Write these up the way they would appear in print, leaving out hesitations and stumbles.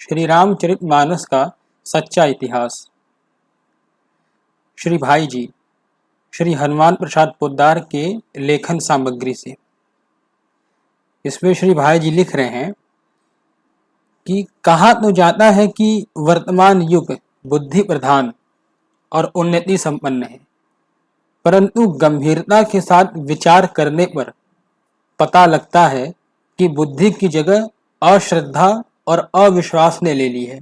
श्री रामचरितमानस का सच्चा इतिहास। श्री भाई जी श्री हनुमान प्रसाद पोद्दार के लेखन सामग्री से। इसमें श्री भाई जी लिख रहे हैं कि कहा तो जाता है कि वर्तमान युग बुद्धि प्रधान और उन्नति संपन्न है, परंतु गंभीरता के साथ विचार करने पर पता लगता है कि बुद्धि की जगह अश्रद्धा और अविश्वास ने ले ली है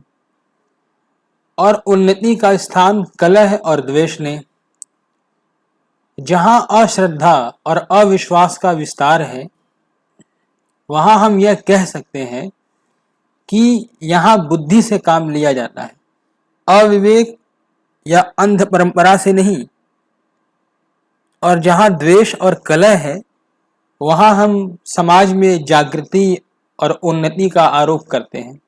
और उन्नति का स्थान कलह और द्वेष ने। जहां अश्रद्धा और अविश्वास का विस्तार है, वहां हम यह कह सकते हैं कि यहां बुद्धि से काम लिया जाता है, अविवेक या अंध परंपरा से नहीं। और जहां द्वेष और कलह है, वहां हम समाज में जागृति और उन्नति का आरोप करते हैं।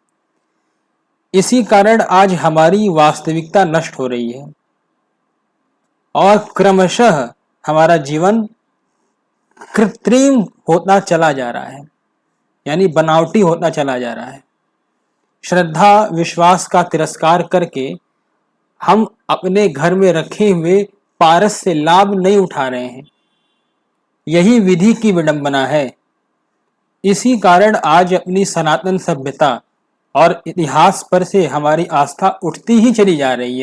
इसी कारण आज हमारी वास्तविकता नष्ट हो रही है और क्रमशः हमारा जीवन कृत्रिम होता चला जा रहा है, यानी बनावटी होता चला जा रहा है। श्रद्धा विश्वास का तिरस्कार करके हम अपने घर में रखे हुए पारस से लाभ नहीं उठा रहे हैं। यही विधि की विडंबना है। इसी कारण आज अपनी सनातन सभ्यता और इतिहास पर से हमारी आस्था उठती ही चली जा रही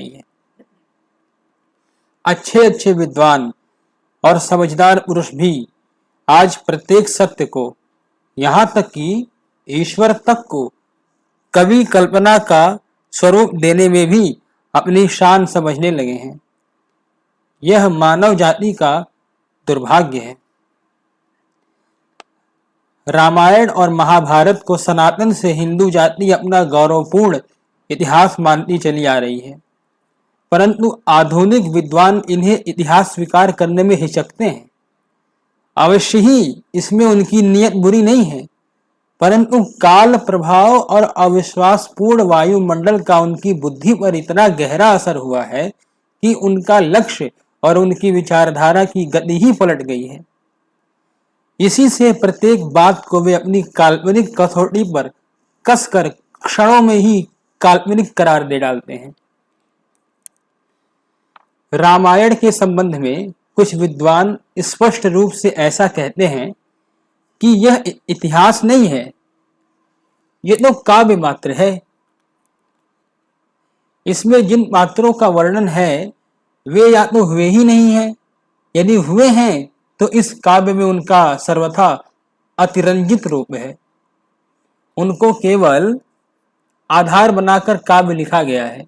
है। अच्छे अच्छे विद्वान और समझदार पुरुष भी आज प्रत्येक सत्य को, यहाँ तक कि ईश्वर तक को, कवि कल्पना का स्वरूप देने में भी अपनी शान समझने लगे हैं। यह मानव जाति का दुर्भाग्य है। रामायण और महाभारत को सनातन से हिंदू जाति अपना गौरवपूर्ण इतिहास मानती चली आ रही है, परंतु आधुनिक विद्वान इन्हें इतिहास स्वीकार करने में हिचकते हैं। अवश्य ही इसमें उनकी नियत बुरी नहीं है, परंतु काल प्रभाव और अविश्वासपूर्ण वायुमंडल का उनकी बुद्धि पर इतना गहरा असर हुआ है कि उनका लक्ष्य और उनकी विचारधारा की गति ही पलट गई है। इसी से प्रत्येक बात को वे अपनी काल्पनिक कसौटी पर कसकर क्षणों में ही काल्पनिक करार दे डालते हैं। रामायण के संबंध में कुछ विद्वान स्पष्ट रूप से ऐसा कहते हैं कि यह इतिहास नहीं है, ये तो काव्य मात्र है। इसमें जिन पात्रों का वर्णन है वे या तो हुए ही नहीं हैं, यदि हुए हैं तो इस काव्य में उनका सर्वथा अतिरंजित रूप है। उनको केवल आधार बनाकर काव्य लिखा गया है।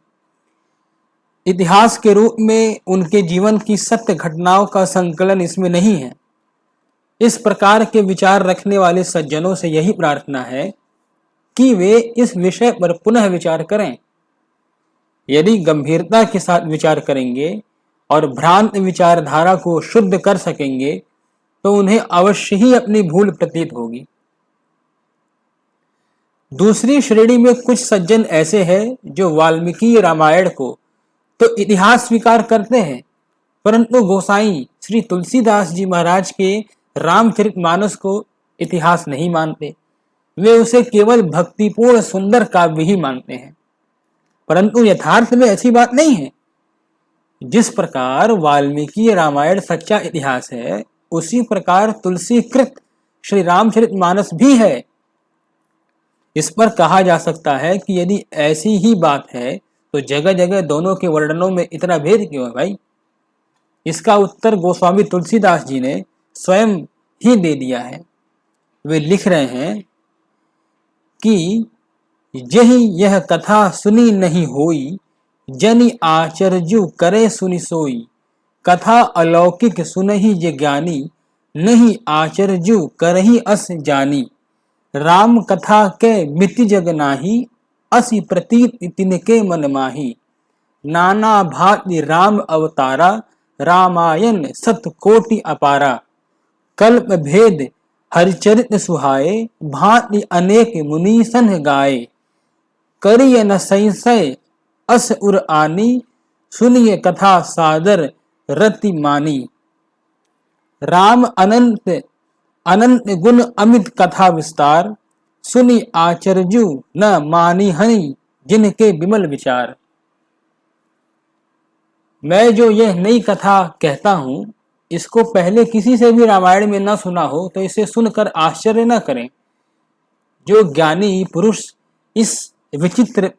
इतिहास के रूप में उनके जीवन की सत्य घटनाओं का संकलन इसमें नहीं है। इस प्रकार के विचार रखने वाले सज्जनों से यही प्रार्थना है कि वे इस विषय पर पुनः विचार करें। यदि गंभीरता के साथ विचार करेंगे और भ्रांत विचारधारा को शुद्ध कर सकेंगे तो उन्हें अवश्य ही अपनी भूल प्रतीत होगी। दूसरी श्रेणी में कुछ सज्जन ऐसे हैं जो वाल्मीकि रामायण को तो इतिहास स्वीकार करते हैं, परंतु गोसाई श्री तुलसीदास जी महाराज के रामचरितमानस को इतिहास नहीं मानते। वे उसे केवल भक्तिपूर्ण सुंदर काव्य ही मानते हैं, परंतु यथार्थ में ऐसी बात नहीं है। जिस प्रकार वाल्मीकि रामायण सच्चा इतिहास है, उसी प्रकार तुलसीकृत श्री रामचरितमानस भी है। इस पर कहा जा सकता है कि यदि ऐसी ही बात है तो जगह जगह दोनों के वर्णनों में इतना भेद क्यों है भाई? इसका उत्तर गोस्वामी तुलसीदास जी ने स्वयं ही दे दिया है। वे लिख रहे हैं कि यही यह कथा सुनी नहीं होई, जनि आचर्यु करे सुनि सोई। कथा अलौकिक सुनहि जे ज्ञानी, नहीं आचर्यु करहि अस जानी। राम कथा के मिति जग नाही, असि प्रतीत तिनके मन माही। नाना भांति राम अवतारा, रामायण सत कोटि अपारा। कल्प भेद हरिचरित सुहाए, भांति अनेक मुनीसन गाए। करिय न संशय अस उर आनी, सुनिए कथा सादर रति मानी। राम अनंत अनंत गुण अमित कथा विस्तार, सुनी आचरजु न मानी हनि जिनके विमल विचार। मैं जो यह नई कथा कहता हूँ, इसको पहले किसी से भी रामायण में न सुना हो तो इसे सुनकर आश्चर्य न करें। जो ज्ञानी पुरुष इस विचित्र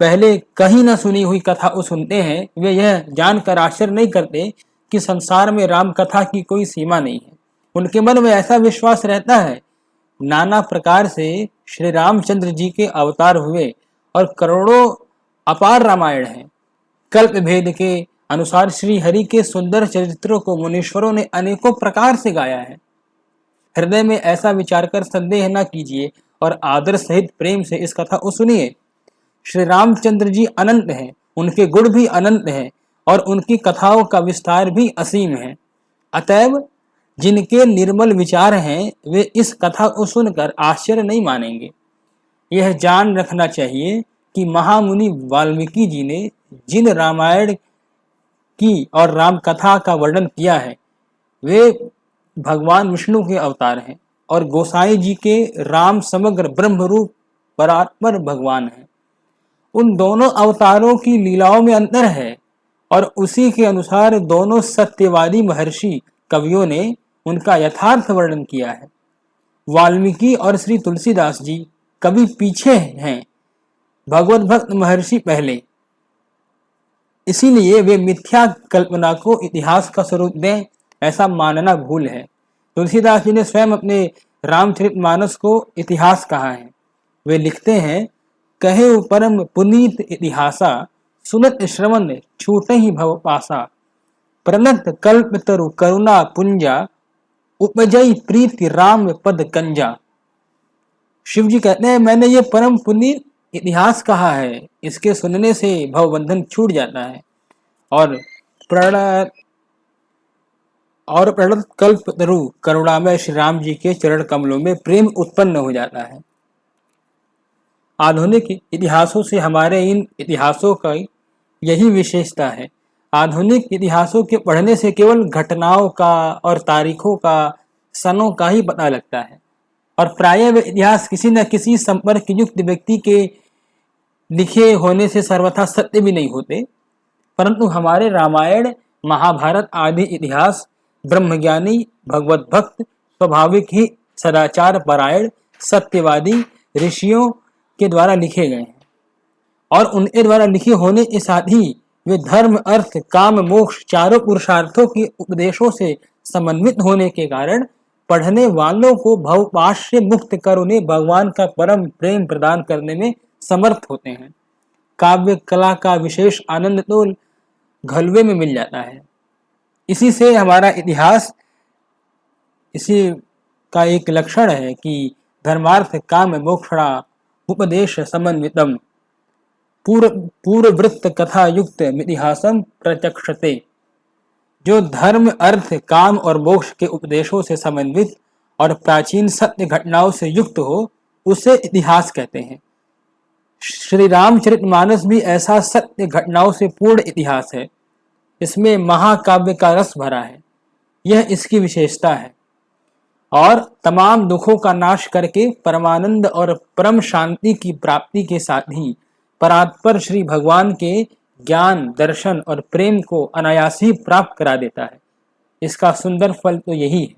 पहले कहीं न सुनी हुई कथा को सुनते हैं, वे यह जानकर आश्चर्य नहीं करते कि संसार में राम कथा की कोई सीमा नहीं है। उनके मन में ऐसा विश्वास रहता है, नाना प्रकार से श्री रामचंद्र जी के अवतार हुए और करोड़ों अपार रामायण हैं। कल्प भेद के अनुसार श्री हरि के सुंदर चरित्रों को मुनीश्वरों ने अनेकों प्रकार से गाया है। हृदय में ऐसा विचार कर संदेह न कीजिए और आदर सहित प्रेम से इस कथा को सुनिए। श्री रामचंद्र जी अनंत हैं, उनके गुण भी अनंत हैं और उनकी कथाओं का विस्तार भी असीम है। अतएव जिनके निर्मल विचार हैं, वे इस कथा को सुनकर आश्चर्य नहीं मानेंगे। यह जान रखना चाहिए कि महामुनि वाल्मीकि जी ने जिन रामायण की और राम कथा का वर्णन किया है, वे भगवान विष्णु के अवतार हैं और गोसाई जी के राम समग्र ब्रह्म रूप परात्पर भगवान हैं। उन दोनों अवतारों की लीलाओं में अंतर है और उसी के अनुसार दोनों सत्यवादी महर्षि कवियों ने उनका यथार्थ वर्णन किया है। वाल्मीकि और श्री तुलसीदास जी कवि पीछे हैं, भगवत भक्त महर्षि पहले। इसीलिए वे मिथ्या कल्पना को इतिहास का स्वरूप दें, ऐसा मानना भूल है। तुलसीदास जी ने स्वयं अपने रामचरितमानस को इतिहास कहा है। वे लिखते हैं, कहे परम पुनीत इतिहासा सुनत श्रवण छूटे ही भव पासा। प्रणत कल्प तरु करुणा पुंजा उपजई प्रीति राम पद कंजा। शिव जी कहते हैं, मैंने ये परम पुनीत इतिहास कहा है, इसके सुनने से भवबंधन छूट जाता है और प्रणत कल्प तरु करुणामय श्री राम जी के चरण कमलों में प्रेम उत्पन्न हो जाता है। आधुनिक इतिहासों से हमारे इन इतिहासों का यही विशेषता है। आधुनिक इतिहासों के पढ़ने से केवल घटनाओं का और तारीखों का, सनों का ही पता लगता है और प्रायः वे इतिहास किसी न किसी संपर्क युक्त व्यक्ति के लिखे होने से सर्वथा सत्य भी नहीं होते। परंतु हमारे रामायण, महाभारत आदि इतिहास ब्रह्मज्ञानी, भगवत भक्त, स्वाभाविक ही सदाचार परायण, सत्यवादी ऋषियों के द्वारा लिखे गए हैं और उनके द्वारा लिखे होने के साथ ही वे धर्म, अर्थ, काम, मोक्ष चारों पुरुषार्थों के उपदेशों से समन्वित होने के कारण पढ़ने वालों को भवपाश से मुक्त कर उन्हें भगवान का परम प्रेम प्रदान करने में समर्थ होते हैं। काव्य कला का विशेष आनंद तो घलवे में मिल जाता है। इसी से हमारा इतिहास, इसी का एक लक्षण है कि धर्मार्थ काम मोक्षणा उपदेश समन्वितम पूर्ववृत्त कथा युक्त इतिहासम प्रचक्षते। जो धर्म, अर्थ, काम और मोक्ष के उपदेशों से समन्वित और प्राचीन सत्य घटनाओं से युक्त हो, उसे इतिहास कहते हैं। श्री रामचरितमानस भी ऐसा सत्य घटनाओं से पूर्ण इतिहास है। इसमें महाकाव्य का रस भरा है, यह इसकी विशेषता है और तमाम दुखों का नाश करके परमानंद और परम शांति की प्राप्ति के साथ ही परात्पर श्री भगवान के ज्ञान, दर्शन और प्रेम को अनायास ही प्राप्त करा देता है। इसका सुंदर फल तो यही है।